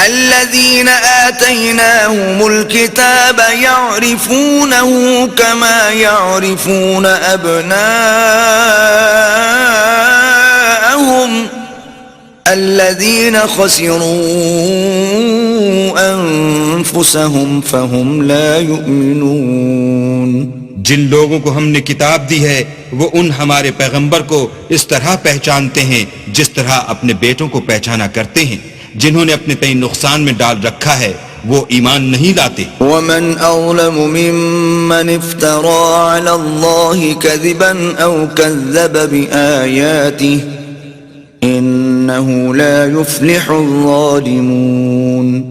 الذين آتيناهم الكتاب يعرفونه كما يعرفون أبناءهم الذين خسروا أنفسهم فهم لا يؤمنون. جن لوگوں کو ہم نے کتاب دی ہے وہ ان ہمارے پیغمبر کو اس طرح پہچانتے ہیں جس طرح اپنے بیٹوں کو پہچانا کرتے ہیں. جنہوں نے اپنے تئیں نقصان میں ڈال رکھا ہے وہ ایمان نہیں لاتے. ومن أظلم ممن افترى على الله كذبا أو كذب بآياته إنه لا يفلح الظالمون.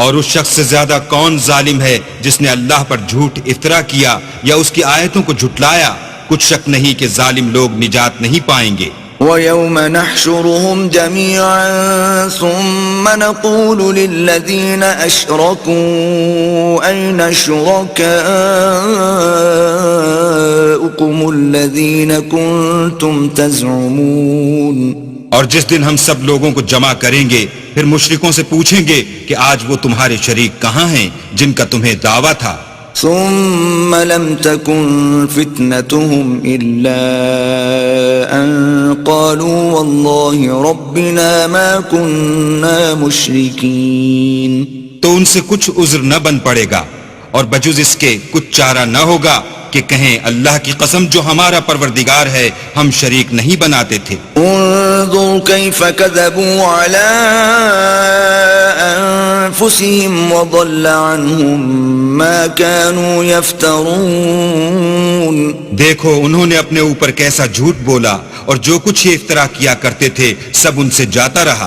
اور اس شخص سے زیادہ کون ظالم ہے جس نے اللہ پر جھوٹ افطرا کیا یا اس کی آیتوں کو جھٹلایا؟ کچھ شک نہیں کہ ظالم لوگ نجات نہیں پائیں گے. وَيَوْمَ نَحْشُرُهُمْ جَمِيعًا ثُمَّ نَقُولُ لِلَّذِينَ أَشْرَكُوا أَيْنَ شُرَكَاؤُكُمُ الَّذِينَ كُنتُمْ تَزْعُمُونَ. اور جس دن ہم سب لوگوں کو جمع کریں گے پھر مشرکوں سے پوچھیں گے کہ آج وہ تمہارے شریک کہاں ہیں جن کا تمہیں دعویٰ تھا. ثم لم تكن فتنتهم إلا أن قالوا والله ربنا ما كنا مشركين. تو ان سے کچھ عذر نہ بن پڑے گا اور بجز اس کے کچھ چارہ نہ ہوگا کہ کہیں اللہ کی قسم جو ہمارا پروردگار ہے ہم شریک نہیں بناتے تھے. انظر كيف كذبوا على أنفسهم وضل عنهم ما كانوا يفترون. دیکھو انہوں نے اپنے اوپر کیسا جھوٹ بولا اور جو کچھ یہ افطرا کیا کرتے تھے سب ان سے جاتا رہا.